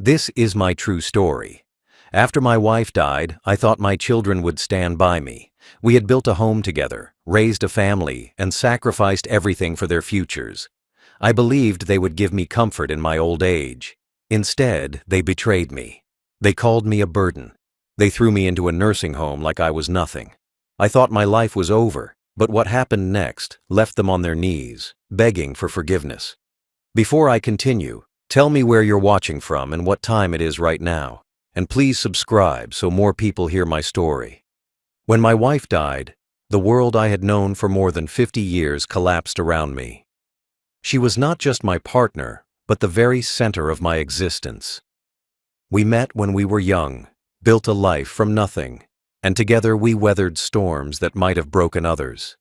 This is my true story. After my wife died, I thought my children would stand by me. We had built a home together, raised a family, and sacrificed everything for their futures. I believed they would give me comfort in my old age. Instead, they betrayed me. They called me a burden. They threw me into a nursing home like I was nothing. I thought my life was over, but what happened next left them on their knees, begging for forgiveness. Before I continue, tell me where you're watching from and what time it is right now. And please subscribe so more people hear my story. When my wife died, the world I had known for more than 50 years collapsed around me. She was not just my partner, but the very center of my existence. We met when we were young, built a life from nothing, and together we weathered storms that might have broken others.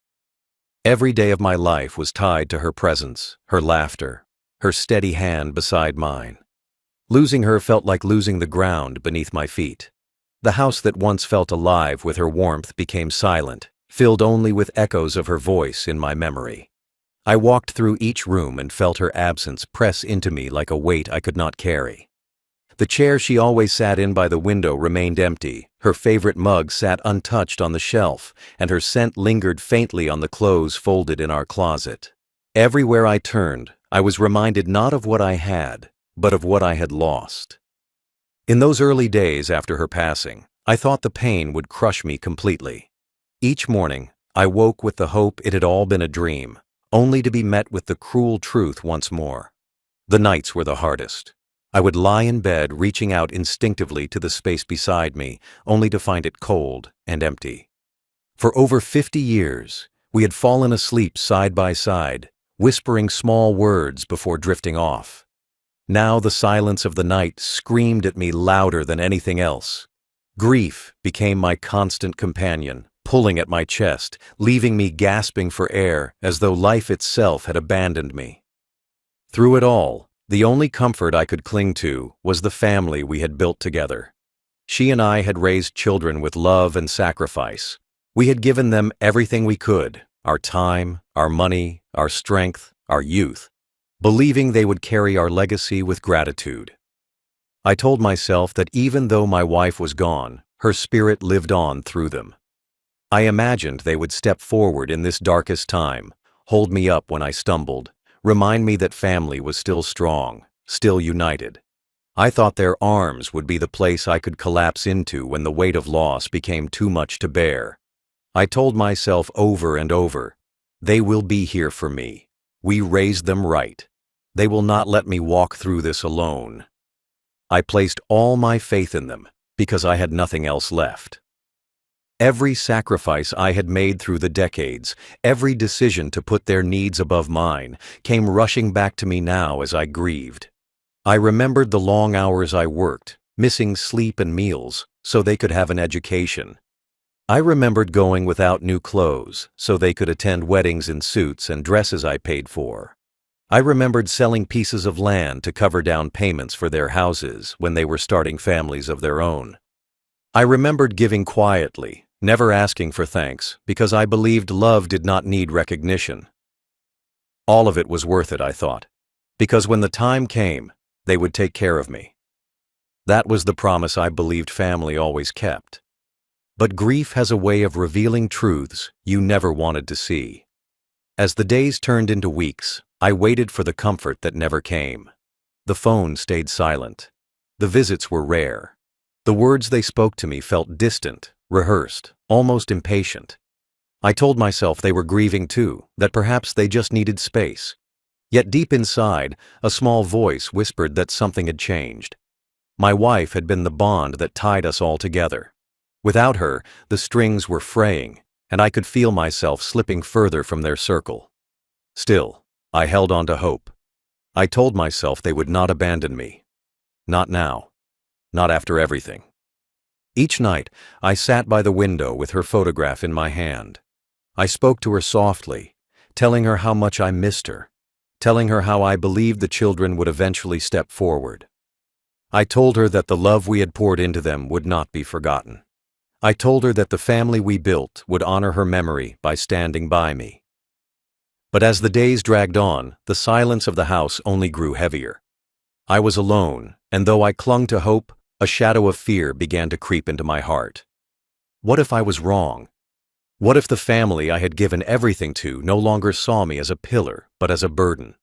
Every day of my life was tied to her presence, her laughter, her steady hand beside mine. Losing her felt like losing the ground beneath my feet. The house that once felt alive with her warmth became silent, filled only with echoes of her voice in my memory. I walked through each room and felt her absence press into me like a weight I could not carry. The chair she always sat in by the window remained empty, her favorite mug sat untouched on the shelf, and her scent lingered faintly on the clothes folded in our closet. Everywhere I turned, I was reminded not of what I had, but of what I had lost. In those early days after her passing, I thought the pain would crush me completely. Each morning, I woke with the hope it had all been a dream, only to be met with the cruel truth once more. The nights were the hardest. I would lie in bed reaching out instinctively to the space beside me, only to find it cold and empty. For over 50 years, we had fallen asleep side by side, whispering small words before drifting off. Now the silence of the night screamed at me louder than anything else. Grief became my constant companion, pulling at my chest, leaving me gasping for air as though life itself had abandoned me. Through it all, the only comfort I could cling to was the family we had built together. She and I had raised children with love and sacrifice. We had given them everything we could, our time, our money, our strength, our youth, believing they would carry our legacy with gratitude. I told myself that even though my wife was gone, her spirit lived on through them. I imagined they would step forward in this darkest time, hold me up when I stumbled, remind me that family was still strong, still united. I thought their arms would be the place I could collapse into when the weight of loss became too much to bear. I told myself over and over, they will be here for me. We raised them right. They will not let me walk through this alone. I placed all my faith in them because I had nothing else left. Every sacrifice I had made through the decades, every decision to put their needs above mine, came rushing back to me now as I grieved. I remembered the long hours I worked, missing sleep and meals, so they could have an education. I remembered going without new clothes, so they could attend weddings in suits and dresses I paid for. I remembered selling pieces of land to cover down payments for their houses when they were starting families of their own. I remembered giving quietly, never asking for thanks, because I believed love did not need recognition. All of it was worth it, I thought, because when the time came, they would take care of me. That was the promise I believed family always kept. But grief has a way of revealing truths you never wanted to see. As the days turned into weeks, I waited for the comfort that never came. The phone stayed silent. The visits were rare. The words they spoke to me felt distant, rehearsed, almost impatient. I told myself they were grieving too, that perhaps they just needed space. Yet deep inside, a small voice whispered that something had changed. My wife had been the bond that tied us all together. Without her, the strings were fraying, and I could feel myself slipping further from their circle. Still, I held on to hope. I told myself they would not abandon me. Not now. Not after everything. Each night, I sat by the window with her photograph in my hand. I spoke to her softly, telling her how much I missed her, telling her how I believed the children would eventually step forward. I told her that the love we had poured into them would not be forgotten. I told her that the family we built would honor her memory by standing by me. But as the days dragged on, the silence of the house only grew heavier. I was alone, and though I clung to hope, a shadow of fear began to creep into my heart. What if I was wrong? What if the family I had given everything to no longer saw me as a pillar, but as a burden?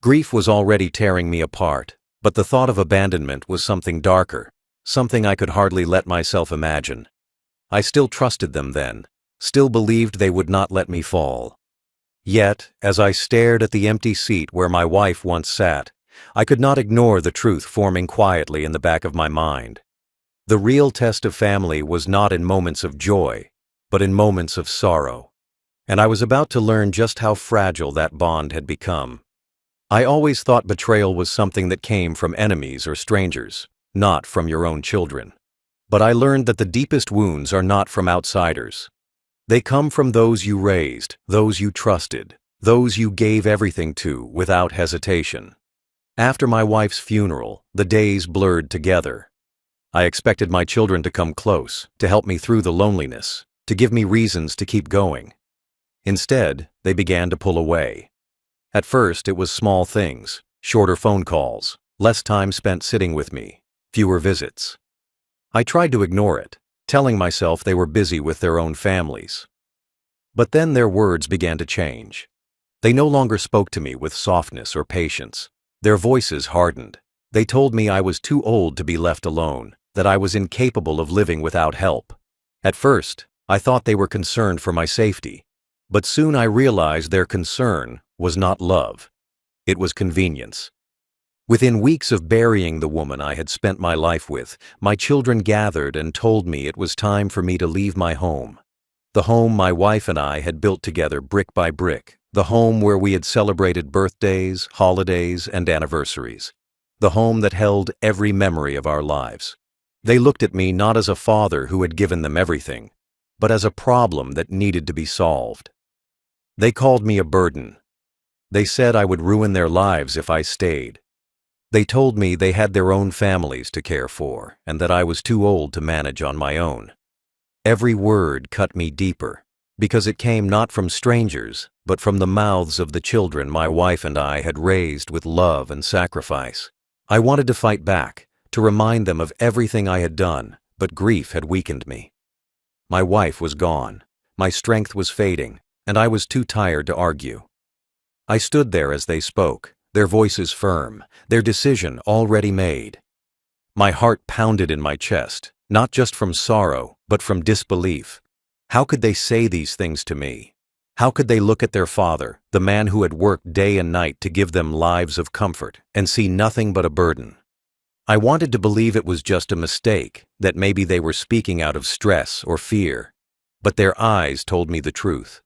Grief was already tearing me apart, but the thought of abandonment was something darker, something I could hardly let myself imagine. I still trusted them then, still believed they would not let me fall. Yet, as I stared at the empty seat where my wife once sat, I could not ignore the truth forming quietly in the back of my mind. The real test of family was not in moments of joy, but in moments of sorrow. And I was about to learn just how fragile that bond had become. I always thought betrayal was something that came from enemies or strangers, not from your own children. But I learned that the deepest wounds are not from outsiders. They come from those you raised, those you trusted, those you gave everything to without hesitation. After my wife's funeral, the days blurred together. I expected my children to come close, to help me through the loneliness, to give me reasons to keep going. Instead, they began to pull away. At first, it was small things, shorter phone calls, less time spent sitting with me, fewer visits. I tried to ignore it, telling myself they were busy with their own families. But then their words began to change. They no longer spoke to me with softness or patience. Their voices hardened. They told me I was too old to be left alone, that I was incapable of living without help. At first, I thought they were concerned for my safety, but soon I realized their concern was not love. It was convenience. Within weeks of burying the woman I had spent my life with, my children gathered and told me it was time for me to leave my home. The home my wife and I had built together brick by brick, the home where we had celebrated birthdays, holidays, and anniversaries. The home that held every memory of our lives. They looked at me not as a father who had given them everything, but as a problem that needed to be solved. They called me a burden. They said I would ruin their lives if I stayed. They told me they had their own families to care for, and that I was too old to manage on my own. Every word cut me deeper, because it came not from strangers, but from the mouths of the children my wife and I had raised with love and sacrifice. I wanted to fight back, to remind them of everything I had done, but grief had weakened me. My wife was gone, my strength was fading, and I was too tired to argue. I stood there as they spoke, their voices firm, their decision already made. My heart pounded in my chest, not just from sorrow, but from disbelief. How could they say these things to me? How could they look at their father, the man who had worked day and night to give them lives of comfort, and see nothing but a burden? I wanted to believe it was just a mistake, that maybe they were speaking out of stress or fear. But their eyes told me the truth.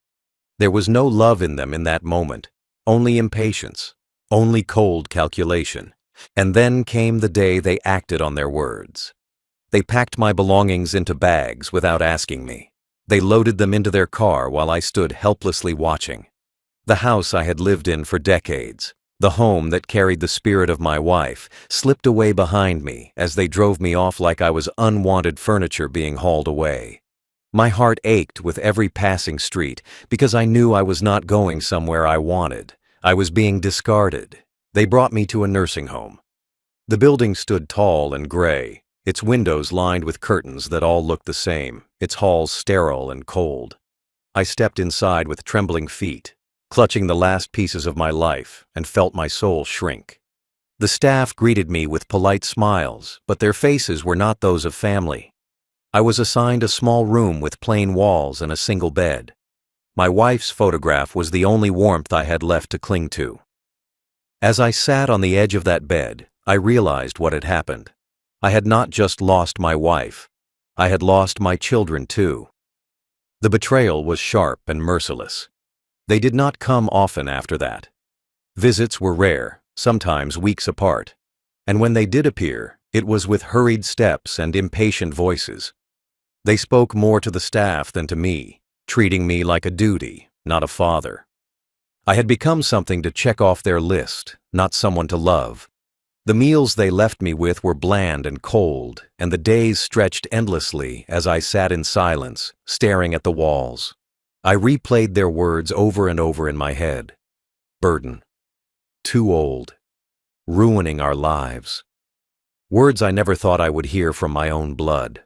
There was no love in them in that moment, only impatience, only cold calculation. And then came the day they acted on their words. They packed my belongings into bags without asking me. They loaded them into their car while I stood helplessly watching. The house I had lived in for decades, the home that carried the spirit of my wife, slipped away behind me as they drove me off like I was unwanted furniture being hauled away. My heart ached with every passing street because I knew I was not going somewhere I wanted. I was being discarded. They brought me to a nursing home. The building stood tall and gray, its windows lined with curtains that all looked the same, its halls sterile and cold. I stepped inside with trembling feet, clutching the last pieces of my life, and felt my soul shrink. The staff greeted me with polite smiles, but their faces were not those of family. I was assigned a small room with plain walls and a single bed. My wife's photograph was the only warmth I had left to cling to. As I sat on the edge of that bed, I realized what had happened. I had not just lost my wife. I had lost my children too. The betrayal was sharp and merciless. They did not come often after that. Visits were rare, sometimes weeks apart. And when they did appear, it was with hurried steps and impatient voices. They spoke more to the staff than to me, treating me like a duty, not a father. I had become something to check off their list, not someone to love. The meals they left me with were bland and cold, and the days stretched endlessly as I sat in silence, staring at the walls. I replayed their words over and over in my head. Burden. Too old. ruining our lives. Words I never thought I would hear from my own blood.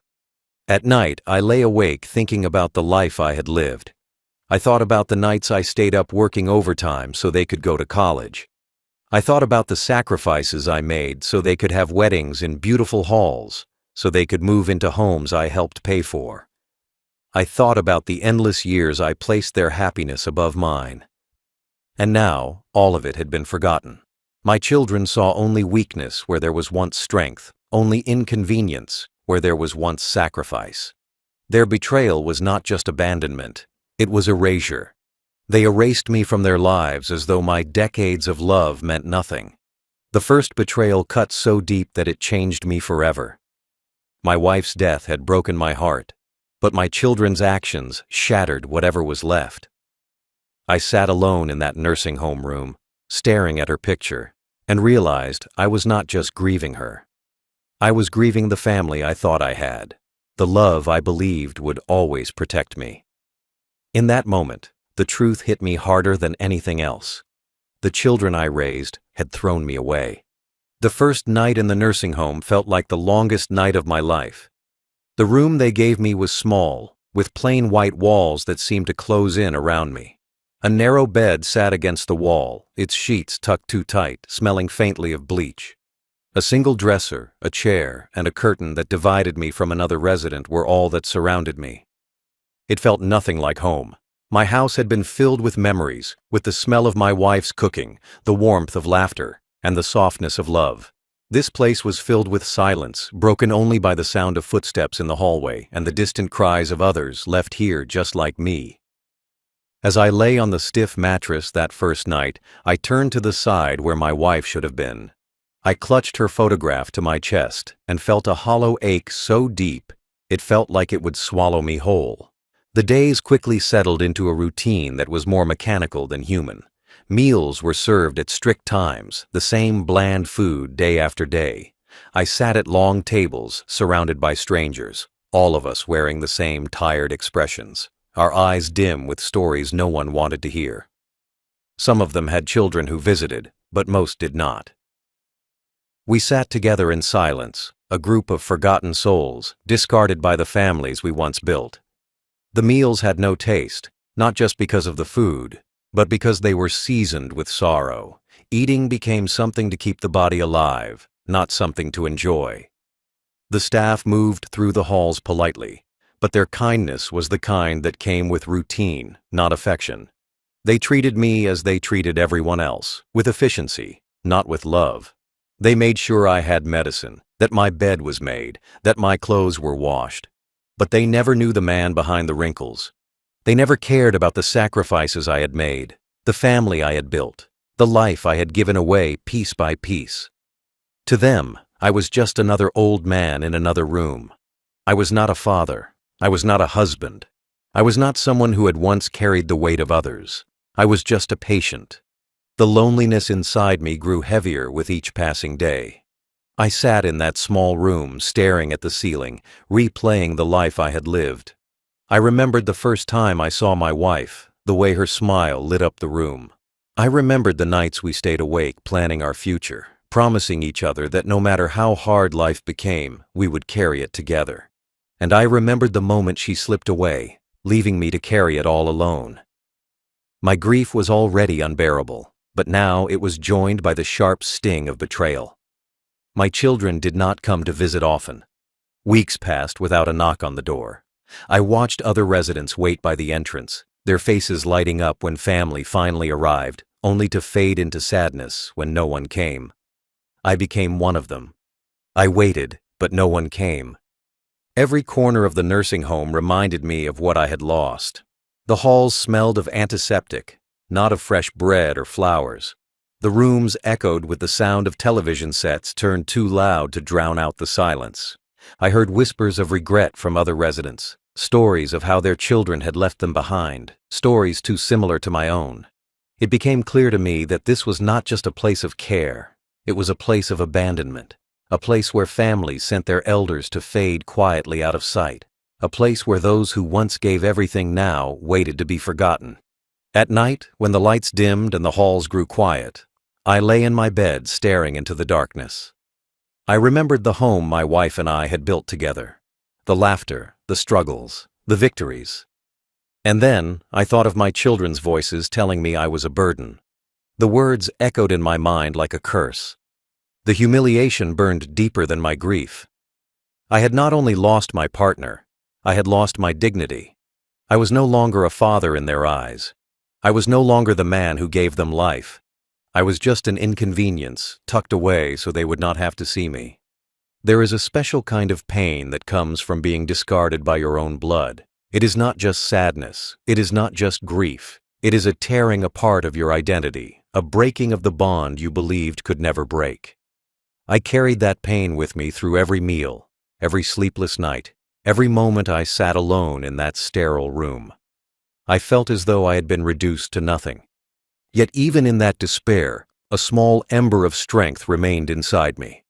At night, I lay awake thinking about the life I had lived. I thought about the nights I stayed up working overtime so they could go to college. I thought about the sacrifices I made so they could have weddings in beautiful halls, so they could move into homes I helped pay for. I thought about the endless years I placed their happiness above mine. And now, all of it had been forgotten. My children saw only weakness where there was once strength, only inconvenience where there was once sacrifice. Their betrayal was not just abandonment, it was erasure. They erased me from their lives as though my decades of love meant nothing. The first betrayal cut so deep that it changed me forever. My wife's death had broken my heart, but my children's actions shattered whatever was left. I sat alone in that nursing home room, staring at her picture, and realized I was not just grieving her. I was grieving the family I thought I had, the love I believed would always protect me. In that moment, the truth hit me harder than anything else. The children I raised had thrown me away. The first night in the nursing home felt like the longest night of my life. The room they gave me was small, with plain white walls that seemed to close in around me. A narrow bed sat against the wall, its sheets tucked too tight, smelling faintly of bleach. A single dresser, a chair, and a curtain that divided me from another resident were all that surrounded me. It felt nothing like home. My house had been filled with memories, with the smell of my wife's cooking, the warmth of laughter, and the softness of love. This place was filled with silence, broken only by the sound of footsteps in the hallway and the distant cries of others left here just like me. As I lay on the stiff mattress that first night, I turned to the side where my wife should have been. I clutched her photograph to my chest and felt a hollow ache so deep, it felt like it would swallow me whole. The days quickly settled into a routine that was more mechanical than human. Meals were served at strict times, the same bland food day after day. I sat at long tables, surrounded by strangers, all of us wearing the same tired expressions, our eyes dim with stories no one wanted to hear. Some of them had children who visited, but most did not. We sat together in silence, a group of forgotten souls, discarded by the families we once built. The meals had no taste, not just because of the food, but because they were seasoned with sorrow. Eating became something to keep the body alive, not something to enjoy. The staff moved through the halls politely, but their kindness was the kind that came with routine, not affection. They treated me as they treated everyone else, with efficiency, not with love. They made sure I had medicine, that my bed was made, that my clothes were washed. But they never knew the man behind the wrinkles. They never cared about the sacrifices I had made, the family I had built, the life I had given away piece by piece. To them, I was just another old man in another room. I was not a father. I was not a husband. I was not someone who had once carried the weight of others. I was just a patient. The loneliness inside me grew heavier with each passing day. I sat in that small room, staring at the ceiling, replaying the life I had lived. I remembered the first time I saw my wife, the way her smile lit up the room. I remembered the nights we stayed awake planning our future, promising each other that no matter how hard life became, we would carry it together. And I remembered the moment she slipped away, leaving me to carry it all alone. My grief was already unbearable, but now it was joined by the sharp sting of betrayal. My children did not come to visit often. Weeks passed without a knock on the door. I watched other residents wait by the entrance, their faces lighting up when family finally arrived, only to fade into sadness when no one came. I became one of them. I waited, but no one came. Every corner of the nursing home reminded me of what I had lost. The halls smelled of antiseptic, not of fresh bread or flowers. The rooms echoed with the sound of television sets turned too loud to drown out the silence. I heard whispers of regret from other residents, stories of how their children had left them behind, stories too similar to my own. It became clear to me that this was not just a place of care, it was a place of abandonment, a place where families sent their elders to fade quietly out of sight, a place where those who once gave everything now waited to be forgotten. At night, when the lights dimmed and the halls grew quiet, I lay in my bed staring into the darkness. I remembered the home my wife and I had built together. The laughter, the struggles, the victories. And then I thought of my children's voices telling me I was a burden. The words echoed in my mind like a curse. The humiliation burned deeper than my grief. I had not only lost my partner, I had lost my dignity. I was no longer a father in their eyes. I was no longer the man who gave them life. I was just an inconvenience, tucked away so they would not have to see me. There is a special kind of pain that comes from being discarded by your own blood. It is not just sadness, it is not just grief. It is a tearing apart of your identity, a breaking of the bond you believed could never break. I carried that pain with me through every meal, every sleepless night, every moment I sat alone in that sterile room. I felt as though I had been reduced to nothing. Yet even in that despair, a small ember of strength remained inside me.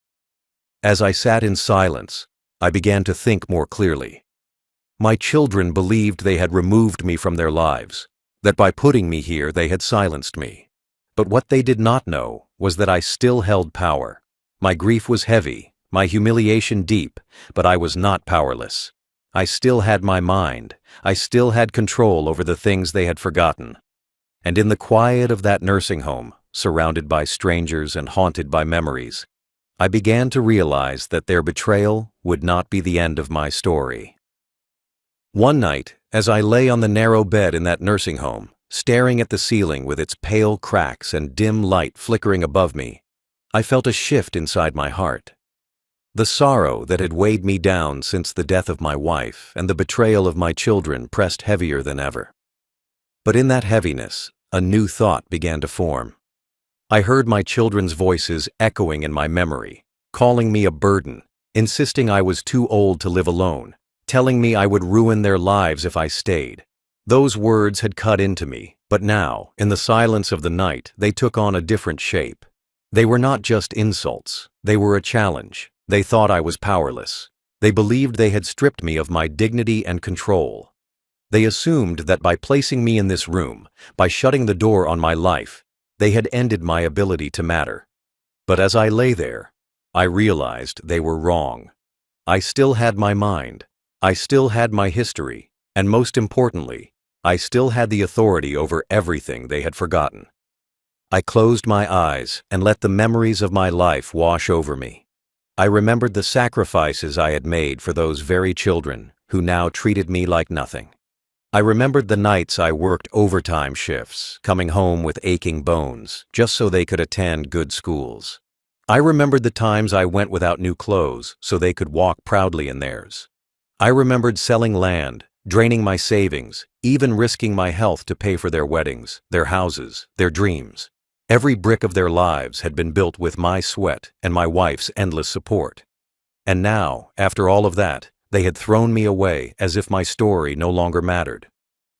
As I sat in silence, I began to think more clearly. My children believed they had removed me from their lives, that by putting me here they had silenced me. But what they did not know was that I still held power. My grief was heavy, my humiliation deep, but I was not powerless. I still had my mind. I still had control over the things they had forgotten. And in the quiet of that nursing home, surrounded by strangers and haunted by memories, I began to realize that their betrayal would not be the end of my story. One night, as I lay on the narrow bed in that nursing home, staring at the ceiling with its pale cracks and dim light flickering above me, I felt a shift inside my heart. The sorrow that had weighed me down since the death of my wife and the betrayal of my children pressed heavier than ever. But in that heaviness, a new thought began to form. I heard my children's voices echoing in my memory, calling me a burden, insisting I was too old to live alone, telling me I would ruin their lives if I stayed. Those words had cut into me, but now, in the silence of the night, they took on a different shape. They were not just insults, they were a challenge. They thought I was powerless. They believed they had stripped me of my dignity and control. They assumed that by placing me in this room, by shutting the door on my life, they had ended my ability to matter. But as I lay there, I realized they were wrong. I still had my mind. I still had my history, and most importantly, I still had the authority over everything they had forgotten. I closed my eyes and let the memories of my life wash over me. I remembered the sacrifices I had made for those very children who now treated me like nothing. I remembered the nights I worked overtime shifts, coming home with aching bones, just so they could attend good schools. I remembered the times I went without new clothes so they could walk proudly in theirs. I remembered selling land, draining my savings, even risking my health to pay for their weddings, their houses, their dreams. Every brick of their lives had been built with my sweat and my wife's endless support. And now, after all of that, they had thrown me away as if my story no longer mattered.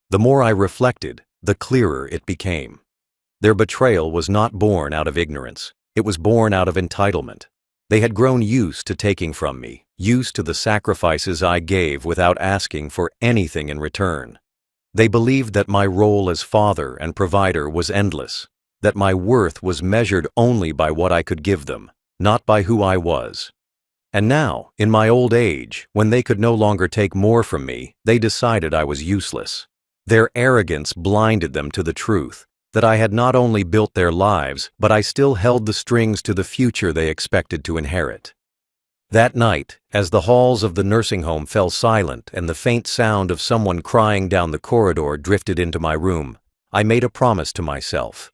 The more I reflected, the clearer it became. Their betrayal was not born out of ignorance. It was born out of entitlement. They had grown used to taking from me, used to the sacrifices I gave without asking for anything in return. They believed that my role as father and provider was endless, that my worth was measured only by what I could give them, not by who I was. And now, in my old age, when they could no longer take more from me, they decided I was useless. Their arrogance blinded them to the truth, that I had not only built their lives, but I still held the strings to the future they expected to inherit. That night, as the halls of the nursing home fell silent and the faint sound of someone crying down the corridor drifted into my room, I made a promise to myself.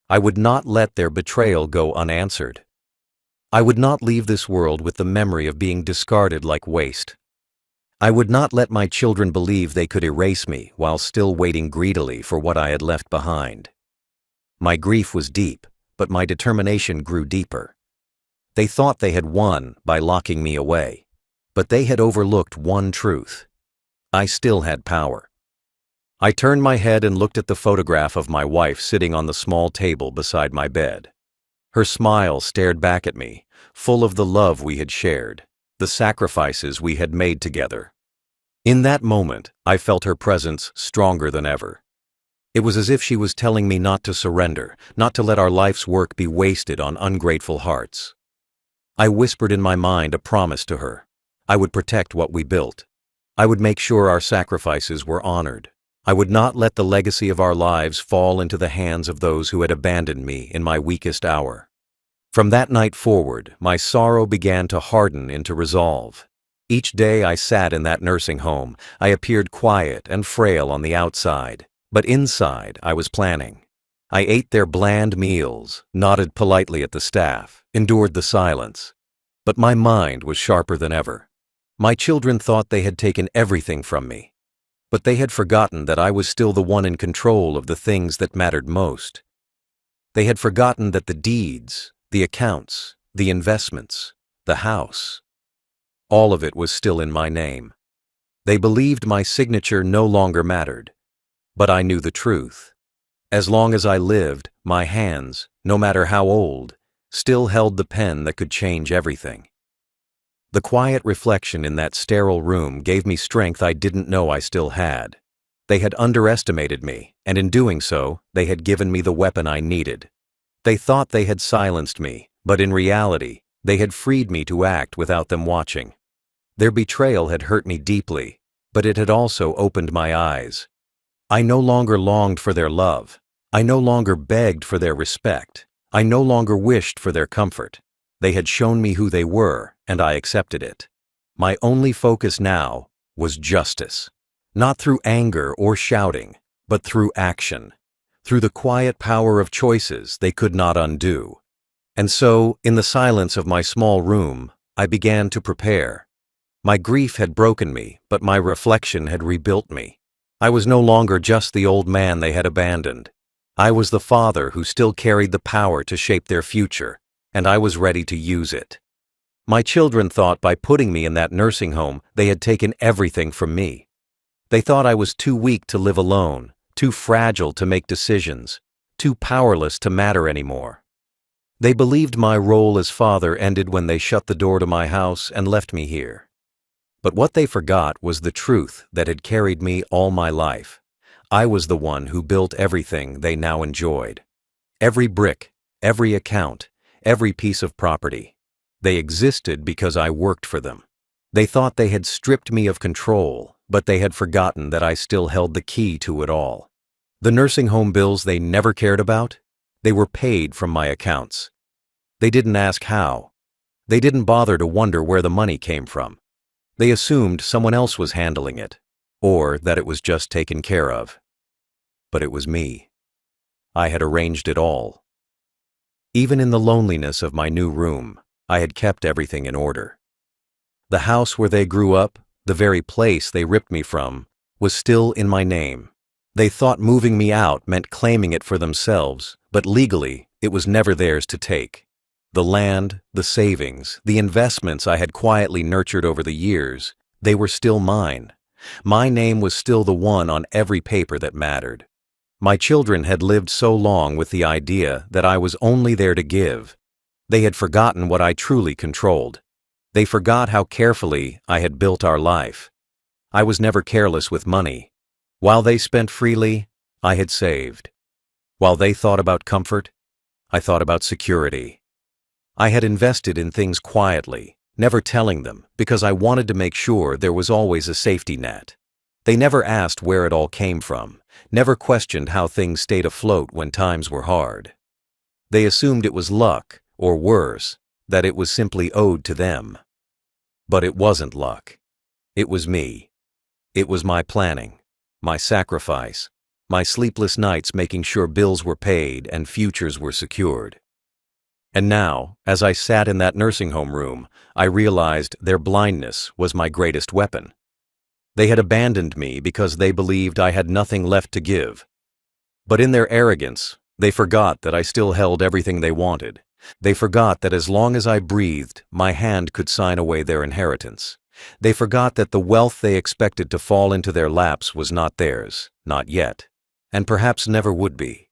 I would not let their betrayal go unanswered. I would not leave this world with the memory of being discarded like waste. I would not let my children believe they could erase me while still waiting greedily for what I had left behind. My grief was deep, but my determination grew deeper. They thought they had won by locking me away, but they had overlooked one truth. I still had power. I turned my head and looked at the photograph of my wife sitting on the small table beside my bed. Her smile stared back at me, full of the love we had shared, the sacrifices we had made together. In that moment, I felt her presence stronger than ever. It was as if she was telling me not to surrender, not to let our life's work be wasted on ungrateful hearts. I whispered in my mind a promise to her. I would protect what we built. I would make sure our sacrifices were honored. I would not let the legacy of our lives fall into the hands of those who had abandoned me in my weakest hour. From that night forward, my sorrow began to harden into resolve. Each day I sat in that nursing home, I appeared quiet and frail on the outside, but inside I was planning. I ate their bland meals, nodded politely at the staff, endured the silence. But my mind was sharper than ever. My children thought they had taken everything from me. But they had forgotten that I was still the one in control of the things that mattered most. They had forgotten that the deeds, the accounts, the investments, the house, all of it was still in my name. They believed my signature no longer mattered. But I knew the truth. As long as I lived, my hands, no matter how old, still held the pen that could change everything. The quiet reflection in that sterile room gave me strength I didn't know I still had. They had underestimated me, and in doing so, they had given me the weapon I needed. They thought they had silenced me, but in reality, they had freed me to act without them watching. Their betrayal had hurt me deeply, but it had also opened my eyes. I no longer longed for their love. I no longer begged for their respect. I no longer wished for their comfort. They had shown me who they were, and I accepted it. My only focus now was justice. Not through anger or shouting, but through action. Through the quiet power of choices they could not undo. And so, in the silence of my small room, I began to prepare. My grief had broken me, but my reflection had rebuilt me. I was no longer just the old man they had abandoned. I was the father who still carried the power to shape their future, and I was ready to use it. My children thought by putting me in that nursing home, they had taken everything from me. They thought I was too weak to live alone, too fragile to make decisions, too powerless to matter anymore. They believed my role as father ended when they shut the door to my house and left me here. But what they forgot was the truth that had carried me all my life. I was the one who built everything they now enjoyed. Every brick, every account, every piece of property. They existed because I worked for them. They thought they had stripped me of control, but they had forgotten that I still held the key to it all. The nursing home bills they never cared about, they were paid from my accounts. They didn't ask how. They didn't bother to wonder where the money came from. They assumed someone else was handling it, or that it was just taken care of. But it was me. I had arranged it all. Even in the loneliness of my new room, I had kept everything in order. The house where they grew up, the very place they ripped me from, was still in my name. They thought moving me out meant claiming it for themselves, but legally, it was never theirs to take. The land, the savings, the investments I had quietly nurtured over the years, they were still mine. My name was still the one on every paper that mattered. My children had lived so long with the idea that I was only there to give. They had forgotten what I truly controlled. They forgot how carefully I had built our life. I was never careless with money. While they spent freely, I had saved. While they thought about comfort, I thought about security. I had invested in things quietly, never telling them, because I wanted to make sure there was always a safety net. They never asked where it all came from, never questioned how things stayed afloat when times were hard. They assumed it was luck, or worse, that it was simply owed to them. But it wasn't luck. It was me. It was my planning, my sacrifice, my sleepless nights making sure bills were paid and futures were secured. And now, as I sat in that nursing home room, I realized their blindness was my greatest weapon. They had abandoned me because they believed I had nothing left to give. But in their arrogance, they forgot that I still held everything they wanted. They forgot that as long as I breathed, my hand could sign away their inheritance. They forgot that the wealth they expected to fall into their laps was not theirs, not yet, and perhaps never would be.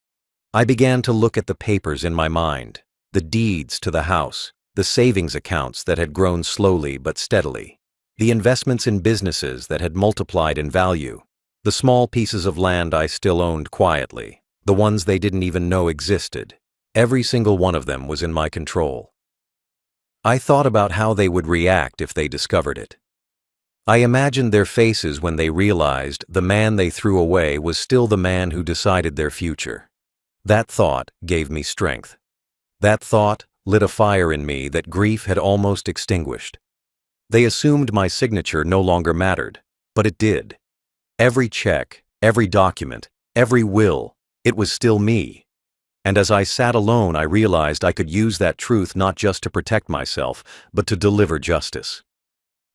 I began to look at the papers in my mind. The deeds to the house, the savings accounts that had grown slowly but steadily, the investments in businesses that had multiplied in value, The small pieces of land I still owned quietly, the ones they didn't even know existed. Every single one of them was in my control. I thought about how they would react if they discovered it. I imagined their faces when they realized the man they threw away was still the man who decided their future. That thought gave me strength. That thought lit a fire in me that grief had almost extinguished. They assumed my signature no longer mattered, but it did. Every check, every document, every will, it was still me. And as I sat alone, I realized I could use that truth not just to protect myself, but to deliver justice.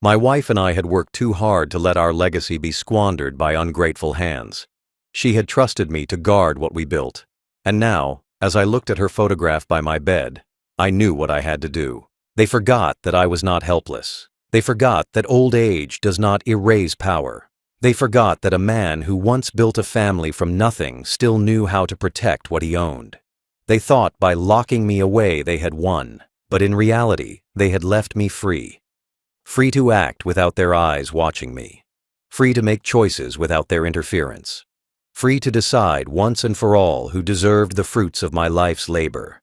My wife and I had worked too hard to let our legacy be squandered by ungrateful hands. She had trusted me to guard what we built. And now, as I looked at her photograph by my bed, I knew what I had to do. They forgot that I was not helpless. They forgot that old age does not erase power. They forgot that a man who once built a family from nothing still knew how to protect what he owned. They thought by locking me away they had won, but in reality, they had left me free. Free to act without their eyes watching me. Free to make choices without their interference. Free to decide once and for all who deserved the fruits of my life's labor.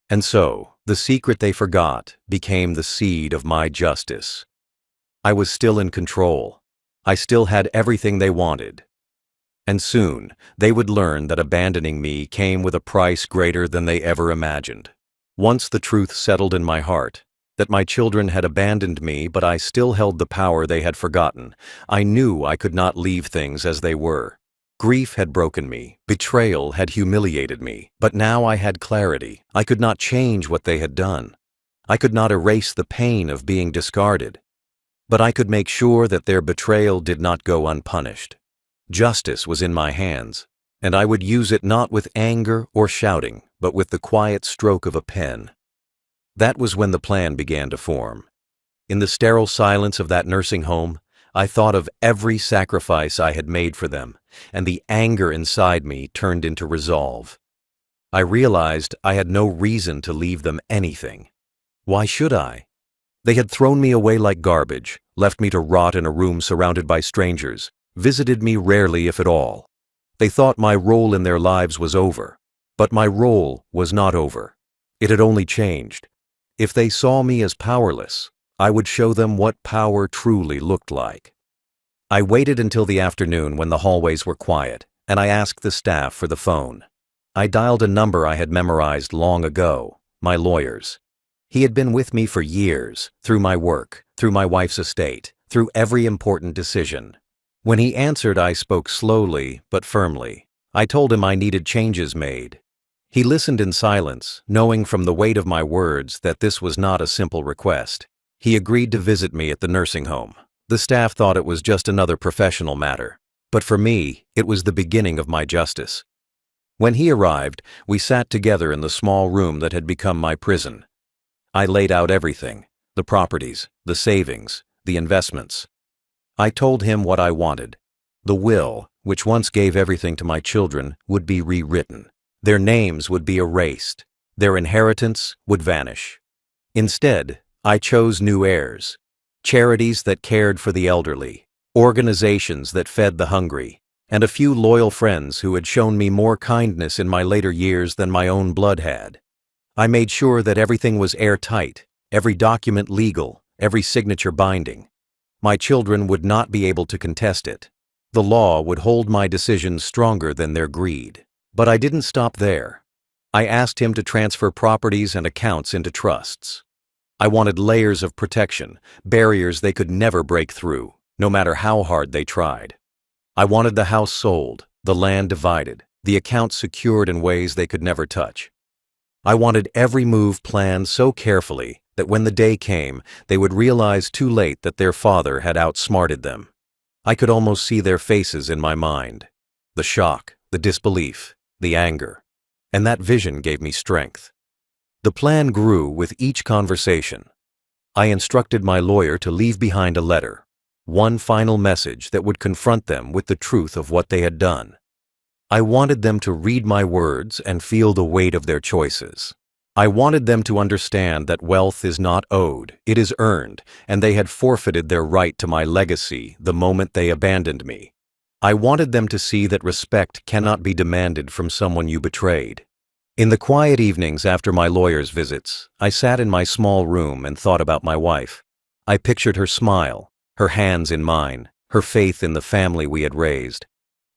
And so, the secret they forgot became the seed of my justice. I was still in control. I still had everything they wanted. And soon, they would learn that abandoning me came with a price greater than they ever imagined. Once the truth settled in my heart, that my children had abandoned me but I still held the power they had forgotten, I knew I could not leave things as they were. Grief had broken me, betrayal had humiliated me, but now I had clarity. I could not change what they had done. I could not erase the pain of being discarded. But I could make sure that their betrayal did not go unpunished. Justice was in my hands, and I would use it not with anger or shouting, but with the quiet stroke of a pen. That was when the plan began to form. In the sterile silence of that nursing home, I thought of every sacrifice I had made for them, and the anger inside me turned into resolve. I realized I had no reason to leave them anything. Why should I? They had thrown me away like garbage, left me to rot in a room surrounded by strangers, visited me rarely if at all. They thought my role in their lives was over, but my role was not over. It had only changed. If they saw me as powerless, I would show them what power truly looked like. I waited until the afternoon when the hallways were quiet, and I asked the staff for the phone. I dialed a number I had memorized long ago, my lawyer's. He had been with me for years, through my work, through my wife's estate, through every important decision. When he answered, I spoke slowly but firmly. I told him I needed changes made. He listened in silence, knowing from the weight of my words that this was not a simple request. He agreed to visit me at the nursing home. The staff thought it was just another professional matter, but for me, it was the beginning of my justice. When he arrived, we sat together in the small room that had become my prison. I laid out everything, the properties, the savings, the investments. I told him what I wanted. The will, which once gave everything to my children, would be rewritten. Their names would be erased. Their inheritance would vanish. Instead, I chose new heirs. Charities that cared for the elderly, organizations that fed the hungry, and a few loyal friends who had shown me more kindness in my later years than my own blood had. I made sure that everything was airtight, every document legal, every signature binding. My children would not be able to contest it. The law would hold my decisions stronger than their greed. But I didn't stop there. I asked him to transfer properties and accounts into trusts. I wanted layers of protection, barriers they could never break through, no matter how hard they tried. I wanted the house sold, the land divided, the accounts secured in ways they could never touch. I wanted every move planned so carefully that when the day came, they would realize too late that their father had outsmarted them. I could almost see their faces in my mind. The shock, the disbelief, the anger. And that vision gave me strength. The plan grew with each conversation. I instructed my lawyer to leave behind a letter, one final message that would confront them with the truth of what they had done. I wanted them to read my words and feel the weight of their choices. I wanted them to understand that wealth is not owed, it is earned, and they had forfeited their right to my legacy the moment they abandoned me. I wanted them to see that respect cannot be demanded from someone you betrayed. In the quiet evenings after my lawyer's visits, I sat in my small room and thought about my wife. I pictured her smile, her hands in mine, her faith in the family we had raised.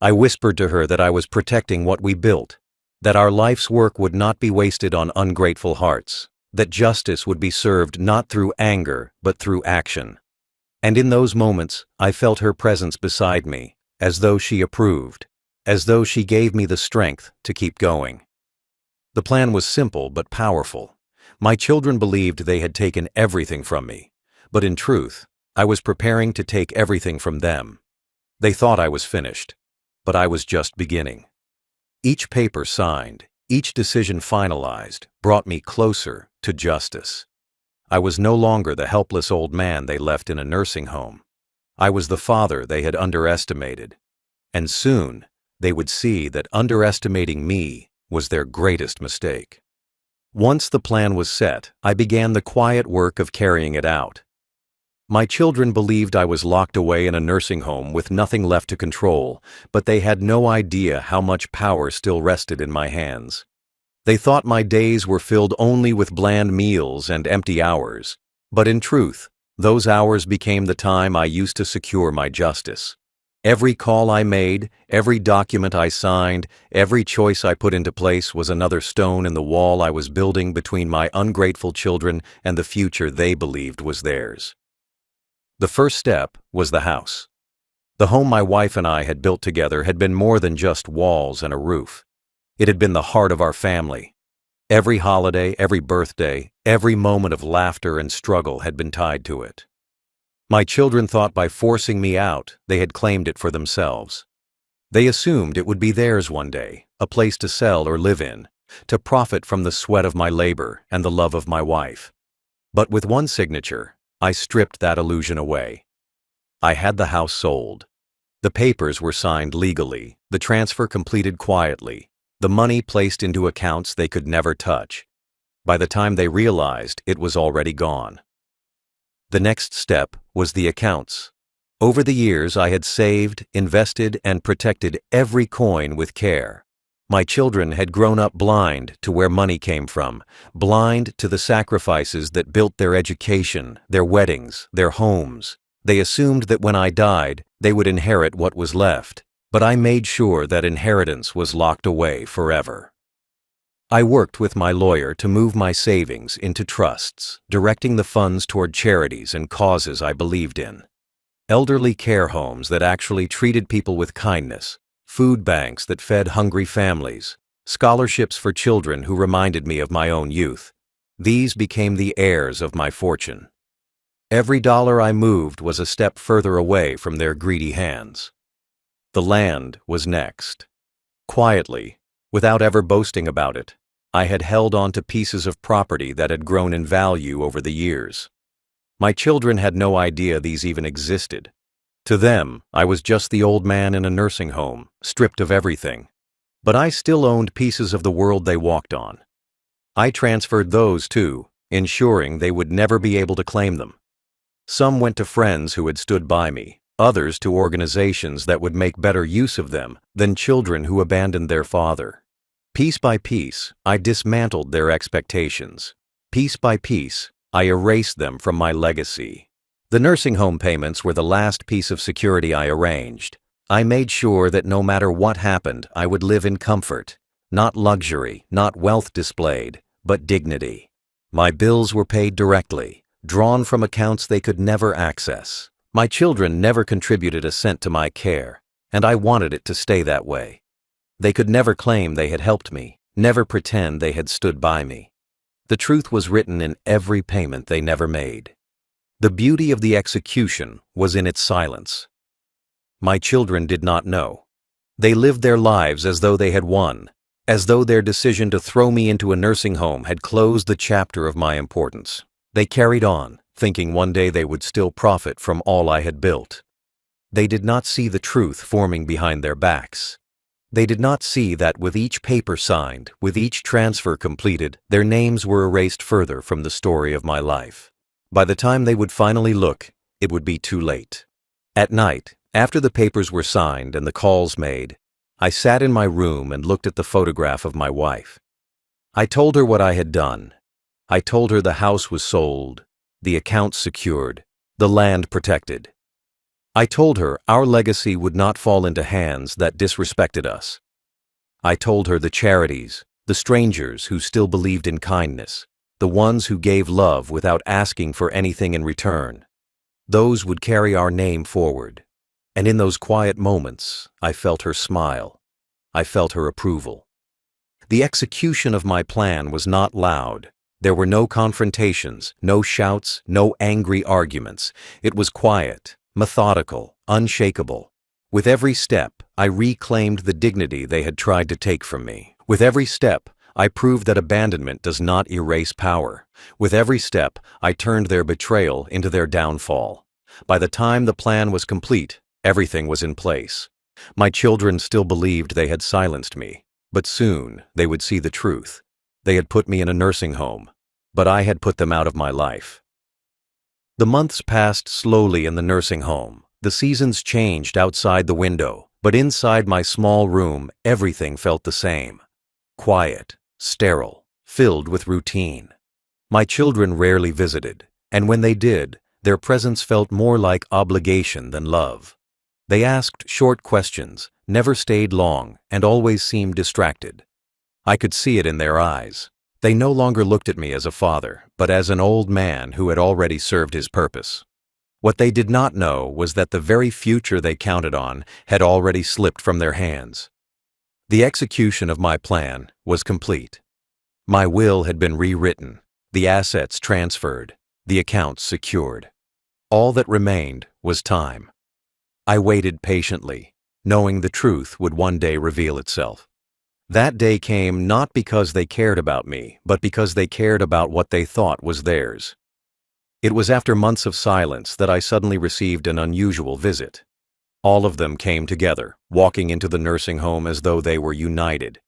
I whispered to her that I was protecting what we built, that our life's work would not be wasted on ungrateful hearts, that justice would be served not through anger but through action. And in those moments, I felt her presence beside me, as though she approved, as though she gave me the strength to keep going. The plan was simple but powerful. My children believed they had taken everything from me, but in truth, I was preparing to take everything from them. They thought I was finished, but I was just beginning. Each paper signed, each decision finalized, brought me closer to justice. I was no longer the helpless old man they left in a nursing home. I was the father they had underestimated. And soon, they would see that underestimating me was their greatest mistake. Once the plan was set, I began the quiet work of carrying it out. My children believed I was locked away in a nursing home with nothing left to control, but they had no idea how much power still rested in my hands. They thought my days were filled only with bland meals and empty hours, but in truth, those hours became the time I used to secure my justice. Every call I made, every document I signed, every choice I put into place was another stone in the wall I was building between my ungrateful children and the future they believed was theirs. The first step was the house. The home my wife and I had built together had been more than just walls and a roof. It had been the heart of our family. Every holiday, every birthday, every moment of laughter and struggle had been tied to it. My children thought by forcing me out, they had claimed it for themselves. They assumed it would be theirs one day, a place to sell or live in, to profit from the sweat of my labor and the love of my wife. But with one signature, I stripped that illusion away. I had the house sold. The papers were signed legally, the transfer completed quietly, the money placed into accounts they could never touch. By the time they realized, it was already gone. The next step was the accounts. Over the years, I had saved, invested, and protected every coin with care. My children had grown up blind to where money came from, blind to the sacrifices that built their education, their weddings, their homes. They assumed that when I died, they would inherit what was left, but I made sure that inheritance was locked away forever. I worked with my lawyer to move my savings into trusts, directing the funds toward charities and causes I believed in. Elderly care homes that actually treated people with kindness, food banks that fed hungry families, scholarships for children who reminded me of my own youth. These became the heirs of my fortune. Every dollar I moved was a step further away from their greedy hands. The land was next. Quietly, without ever boasting about it, I had held on to pieces of property that had grown in value over the years. My children had no idea these even existed. To them, I was just the old man in a nursing home, stripped of everything. But I still owned pieces of the world they walked on. I transferred those too, ensuring they would never be able to claim them. Some went to friends who had stood by me, others to organizations that would make better use of them than children who abandoned their father. Piece by piece, I dismantled their expectations. Piece by piece, I erased them from my legacy. The nursing home payments were the last piece of security I arranged. I made sure that no matter what happened, I would live in comfort. Not luxury, not wealth displayed, but dignity. My bills were paid directly, drawn from accounts they could never access. My children never contributed a cent to my care, and I wanted it to stay that way. They could never claim they had helped me, never pretend they had stood by me. The truth was written in every payment they never made. The beauty of the execution was in its silence. My children did not know. They lived their lives as though they had won, as though their decision to throw me into a nursing home had closed the chapter of my importance. They carried on, thinking one day they would still profit from all I had built. They did not see the truth forming behind their backs. They did not see that with each paper signed, with each transfer completed, their names were erased further from the story of my life. By the time they would finally look, it would be too late. At night, After the papers were signed and the calls made, I sat in my room and looked at the photograph of my wife. I told her what I had done. I told her the house was sold, the accounts secured, the land protected. I told her our legacy would not fall into hands that disrespected us. I told her the charities, the strangers who still believed in kindness, the ones who gave love without asking for anything in return, those would carry our name forward. And in those quiet moments, I felt her smile. I felt her approval. The execution of my plan was not loud. There were no confrontations, no shouts, no angry arguments. It was quiet, methodical, unshakable. With every step, I reclaimed the dignity they had tried to take from me. With every step, I proved that abandonment does not erase power. With every step, I turned their betrayal into their downfall. By the time the plan was complete, everything was in place. My children still believed they had silenced me, but soon they would see the truth. They had put me in a nursing home, but I had put them out of my life. The months passed slowly in the nursing home. The seasons changed outside the window, but inside my small room, everything felt the same. Quiet, sterile, filled with routine. My children rarely visited, and when they did, their presence felt more like obligation than love. They asked short questions, never stayed long, and always seemed distracted. I could see it in their eyes. They no longer looked at me as a father, but as an old man who had already served his purpose. What they did not know was that the very future they counted on had already slipped from their hands. The execution of my plan was complete. My will had been rewritten, the assets transferred, the accounts secured. All that remained was time. I waited patiently, knowing the truth would one day reveal itself. That day came not because they cared about me, but because they cared about what they thought was theirs. It was after months of silence that I suddenly received an unusual visit. All of them came together, walking into the nursing home as though they were united.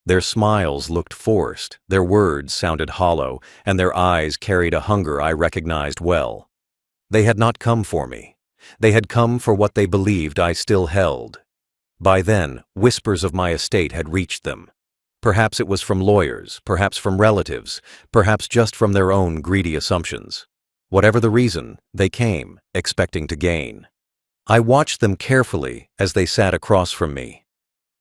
Their smiles looked forced, their words sounded hollow, and their eyes carried a hunger I recognized well. They had not come for me. They had come for what they believed I still held. By then, whispers of my estate had reached them. Perhaps it was from lawyers, perhaps from relatives, perhaps just from their own greedy assumptions. Whatever the reason, they came, expecting to gain. I watched them carefully as they sat across from me.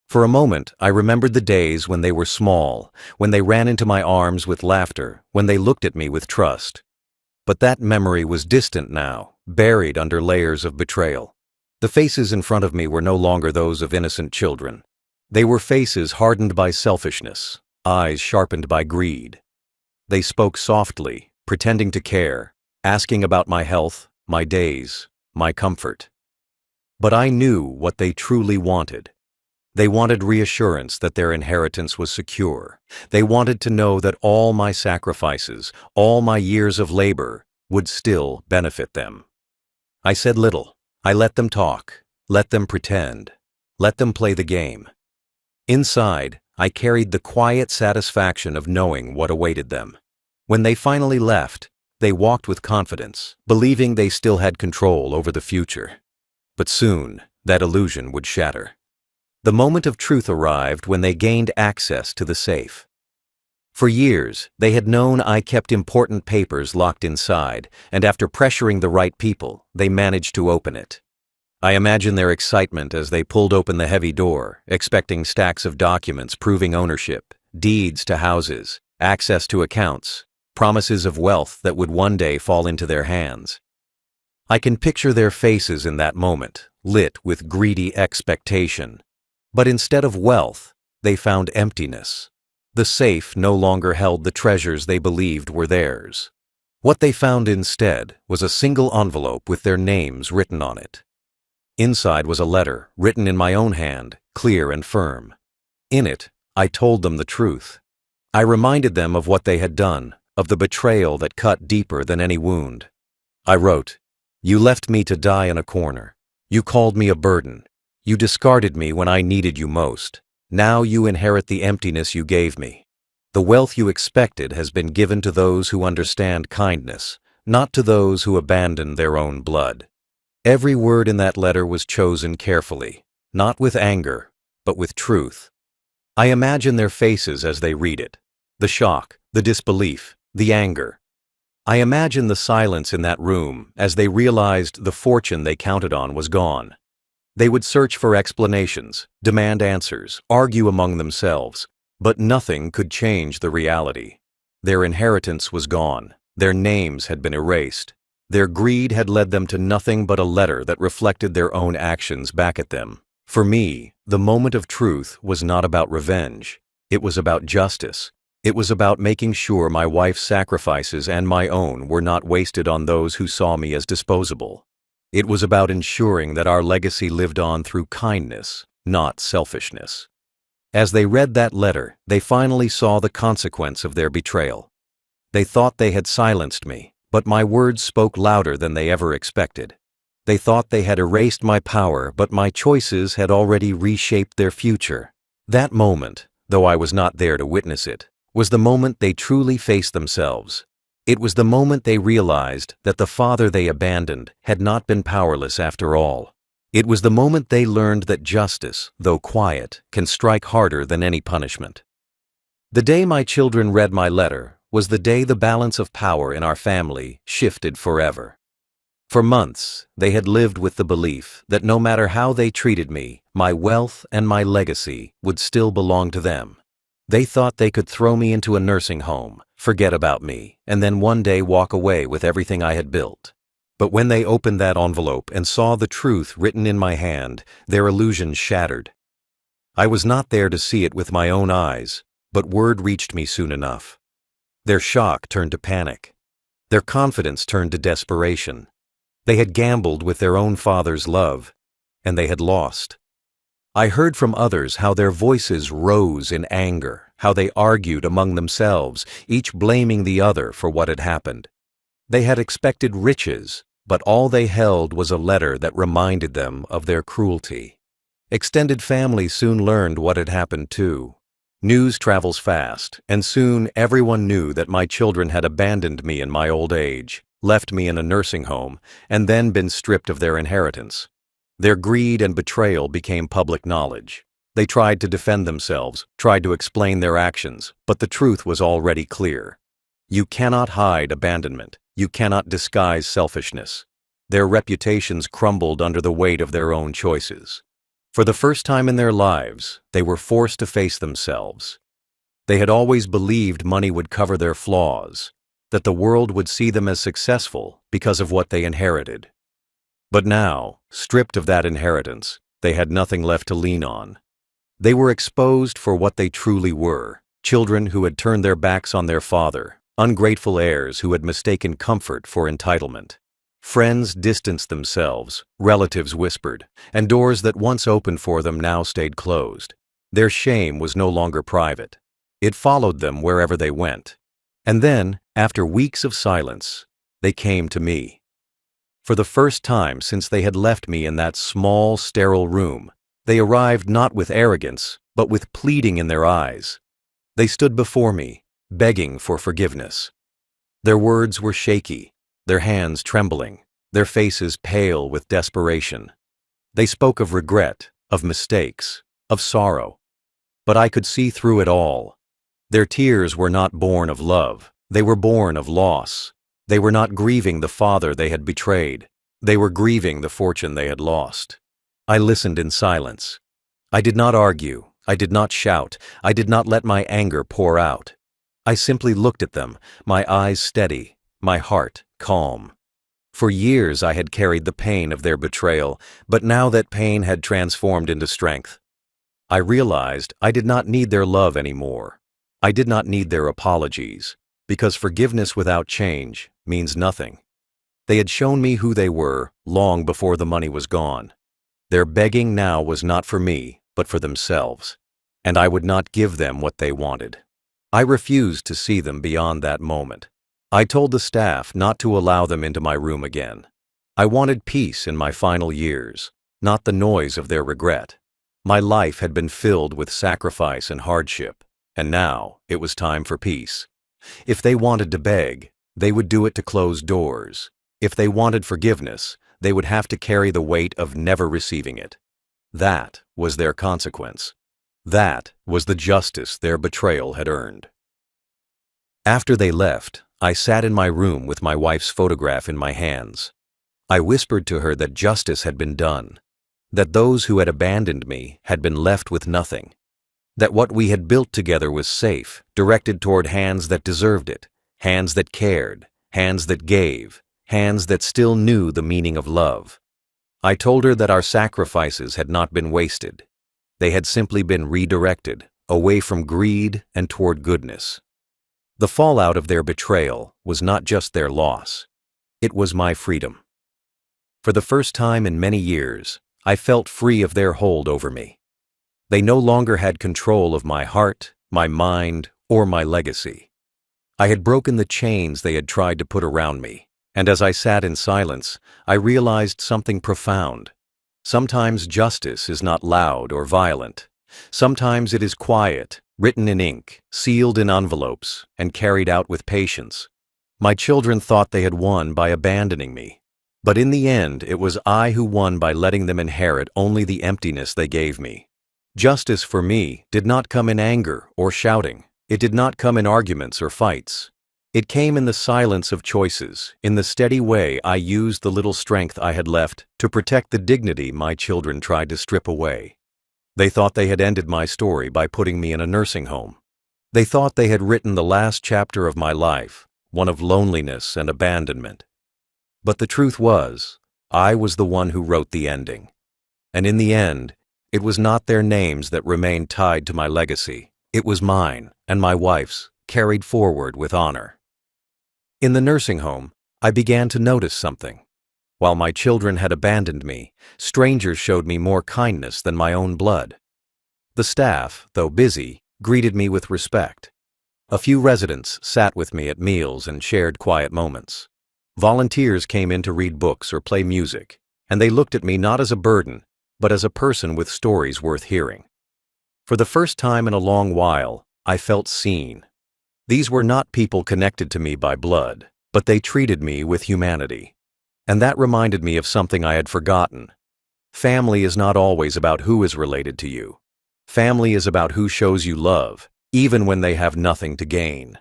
For a moment, I remembered the days when they were small, when they ran into my arms with laughter, when they looked at me with trust. But that memory was distant now, buried under layers of betrayal. The faces in front of me were no longer those of innocent children. They were faces hardened by selfishness, eyes sharpened by greed. They spoke softly, pretending to care, asking about my health, my days, my comfort. But I knew what they truly wanted. They wanted reassurance that their inheritance was secure. They wanted to know that all my sacrifices, all my years of labor, would still benefit them. I said little. I let them talk, let them pretend, let them play the game. Inside, I carried the quiet satisfaction of knowing what awaited them. When they finally left, they walked with confidence, believing they still had control over the future. But soon, that illusion would shatter. The moment of truth arrived when they gained access to the safe. For years, they had known I kept important papers locked inside, and after pressuring the right people, they managed to open it. I imagine their excitement as they pulled open the heavy door, expecting stacks of documents proving ownership, deeds to houses, access to accounts, promises of wealth that would one day fall into their hands. I can picture their faces in that moment, lit with greedy expectation. But instead of wealth, they found emptiness. The safe no longer held the treasures they believed were theirs. What they found instead was a single envelope with their names written on it. Inside was a letter, written in my own hand, clear and firm. In it, I told them the truth. I reminded them of what they had done, of the betrayal that cut deeper than any wound. I wrote, "You left me to die in a corner. You called me a burden. You discarded me when I needed you most. Now you inherit the emptiness you gave me. The wealth you expected has been given to those who understand kindness, not to those who abandon their own blood." Every word in that letter was chosen carefully, not with anger, but with truth. I imagine their faces as they read it, the shock, the disbelief, the anger. I imagine the silence in that room as they realized the fortune they counted on was gone. They would search for explanations, demand answers, argue among themselves, but nothing could change the reality. Their inheritance was gone. Their names had been erased. Their greed had led them to nothing but a letter that reflected their own actions back at them. For me, the moment of truth was not about revenge. It was about justice. It was about making sure my wife's sacrifices and my own were not wasted on those who saw me as disposable. It was about ensuring that our legacy lived on through kindness, not selfishness. As they read that letter, they finally saw the consequence of their betrayal. They thought they had silenced me, but my words spoke louder than they ever expected. They thought they had erased my power, but my choices had already reshaped their future. That moment, though I was not there to witness it, was the moment they truly faced themselves. It was the moment they realized that the father they abandoned had not been powerless after all. It was the moment they learned that justice, though quiet, can strike harder than any punishment. The day my children read my letter was the day the balance of power in our family shifted forever. For months, they had lived with the belief that no matter how they treated me, my wealth and my legacy would still belong to them. They thought they could throw me into a nursing home, forget about me, and then one day walk away with everything I had built. But when they opened that envelope and saw the truth written in my hand, their illusions shattered. I was not there to see it with my own eyes, but word reached me soon enough. Their shock turned to panic. Their confidence turned to desperation. They had gambled with their own father's love, and they had lost. I heard from others how their voices rose in anger, how they argued among themselves, each blaming the other for what had happened. They had expected riches, but all they held was a letter that reminded them of their cruelty. Extended family soon learned what had happened too. News travels fast, and soon everyone knew that my children had abandoned me in my old age, left me in a nursing home, and then been stripped of their inheritance. Their greed and betrayal became public knowledge. They tried to defend themselves, tried to explain their actions, but the truth was already clear. You cannot hide abandonment. You cannot disguise selfishness. Their reputations crumbled under the weight of their own choices. For the first time in their lives, they were forced to face themselves. They had always believed money would cover their flaws, that the world would see them as successful because of what they inherited. But now, stripped of that inheritance, they had nothing left to lean on. They were exposed for what they truly were, children who had turned their backs on their father, ungrateful heirs who had mistaken comfort for entitlement. Friends distanced themselves, relatives whispered, and doors that once opened for them now stayed closed. Their shame was no longer private. It followed them wherever they went. And then, after weeks of silence, they came to me. For the first time since they had left me in that small, sterile room, they arrived not with arrogance, but with pleading in their eyes. They stood before me, begging for forgiveness. Their words were shaky, their hands trembling, their faces pale with desperation. They spoke of regret, of mistakes, of sorrow. But I could see through it all. Their tears were not born of love. They were born of loss. They were not grieving the father they had betrayed. They were grieving the fortune they had lost. I listened in silence. I did not argue. I did not shout. I did not let my anger pour out. I simply looked at them, my eyes steady, my heart calm. For years I had carried the pain of their betrayal, but now that pain had transformed into strength. I realized I did not need their love anymore. I did not need their apologies, because forgiveness without change means nothing. They had shown me who they were long before the money was gone. Their begging now was not for me, but for themselves, and I would not give them what they wanted. I refused to see them beyond that moment. I told the staff not to allow them into my room again. I wanted peace in my final years, not the noise of their regret. My life had been filled with sacrifice and hardship, and now it was time for peace. If they wanted to beg, they would do it to close doors. If they wanted forgiveness, they would have to carry the weight of never receiving it. That was their consequence. That was the justice their betrayal had earned. After they left, I sat in my room with my wife's photograph in my hands. I whispered to her that justice had been done, that those who had abandoned me had been left with nothing, that what we had built together was safe, directed toward hands that deserved it, hands that cared, hands that gave, hands that still knew the meaning of love. I told her that our sacrifices had not been wasted. They had simply been redirected, away from greed and toward goodness. The fallout of their betrayal was not just their loss. It was my freedom. For the first time in many years, I felt free of their hold over me. They no longer had control of my heart, my mind, or my legacy. I had broken the chains they had tried to put around me, and as I sat in silence, I realized something profound. Sometimes justice is not loud or violent. Sometimes it is quiet, written in ink, sealed in envelopes, and carried out with patience. My children thought they had won by abandoning me, but in the end it was I who won by letting them inherit only the emptiness they gave me. Justice for me did not come in anger or shouting. It did not come in arguments or fights. It came in the silence of choices, in the steady way I used the little strength I had left to protect the dignity my children tried to strip away. They thought they had ended my story by putting me in a nursing home. They thought they had written the last chapter of my life, one of loneliness and abandonment. But the truth was, I was the one who wrote the ending. And in the end, it was not their names that remained tied to my legacy. It was mine and my wife's, carried forward with honor. In the nursing home, I began to notice something. While my children had abandoned me, strangers showed me more kindness than my own blood. The staff, though busy, greeted me with respect. A few residents sat with me at meals and shared quiet moments. Volunteers came in to read books or play music, and they looked at me not as a burden, but as a person with stories worth hearing. For the first time in a long while, I felt seen. These were not people connected to me by blood, but they treated me with humanity. And that reminded me of something I had forgotten. Family is not always about who is related to you. Family is about who shows you love, even when they have nothing to gain.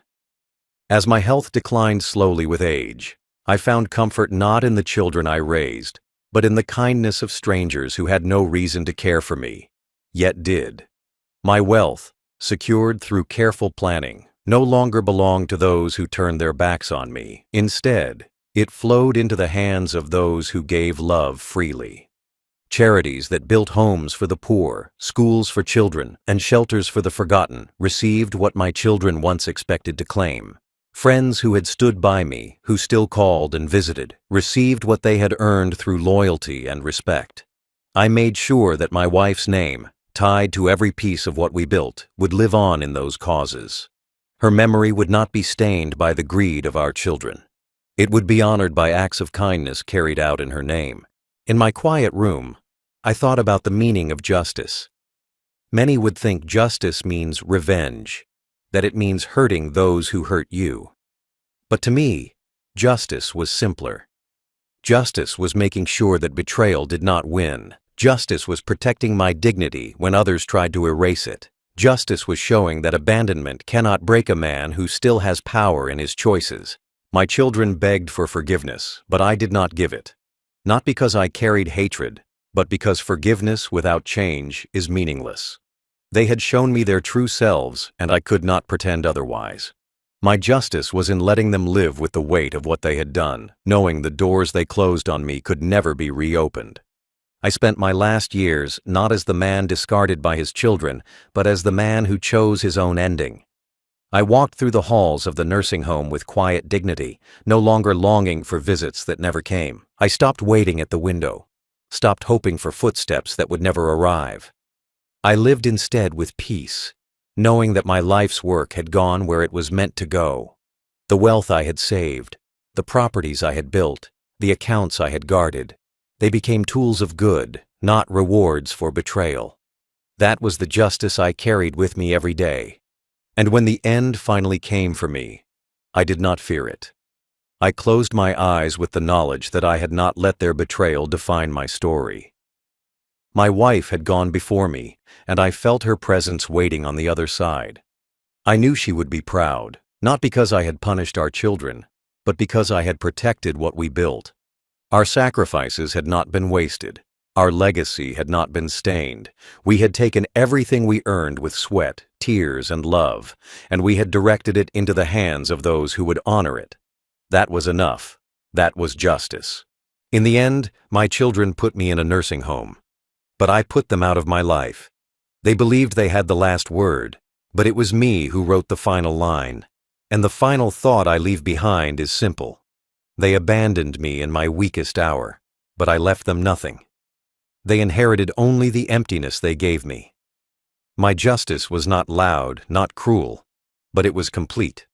As my health declined slowly with age, I found comfort not in the children I raised, but in the kindness of strangers who had no reason to care for me, yet did. My wealth, secured through careful planning, no longer belonged to those who turned their backs on me. Instead, it flowed into the hands of those who gave love freely. Charities that built homes for the poor, schools for children, and shelters for the forgotten received what my children once expected to claim. Friends who had stood by me, who still called and visited, received what they had earned through loyalty and respect. I made sure that my wife's name, tied to every piece of what we built, would live on in those causes. Her memory would not be stained by the greed of our children. It would be honored by acts of kindness carried out in her name. In my quiet room, I thought about the meaning of justice. Many would think justice means revenge, that it means hurting those who hurt you. But to me, justice was simpler. Justice was making sure that betrayal did not win. Justice was protecting my dignity when others tried to erase it. Justice was showing that abandonment cannot break a man who still has power in his choices. My children begged for forgiveness, but I did not give it. Not because I carried hatred, but because forgiveness without change is meaningless. They had shown me their true selves, and I could not pretend otherwise. My justice was in letting them live with the weight of what they had done, knowing the doors they closed on me could never be reopened. I spent my last years not as the man discarded by his children, but as the man who chose his own ending. I walked through the halls of the nursing home with quiet dignity, no longer longing for visits that never came. I stopped waiting at the window, stopped hoping for footsteps that would never arrive. I lived instead with peace, knowing that my life's work had gone where it was meant to go. The wealth I had saved, the properties I had built, the accounts I had guarded, they became tools of good, not rewards for betrayal. That was the justice I carried with me every day. And when the end finally came for me, I did not fear it. I closed my eyes with the knowledge that I had not let their betrayal define my story. My wife had gone before me, and I felt her presence waiting on the other side. I knew she would be proud, not because I had punished our children, but because I had protected what we built. Our sacrifices had not been wasted. Our legacy had not been stained. We had taken everything we earned with sweat, tears, and love, and we had directed it into the hands of those who would honor it. That was enough. That was justice. In the end, my children put me in a nursing home. But I put them out of my life. They believed they had the last word, but it was me who wrote the final line. And the final thought I leave behind is simple. They abandoned me in my weakest hour, but I left them nothing. They inherited only the emptiness they gave me. My justice was not loud, not cruel, but it was complete.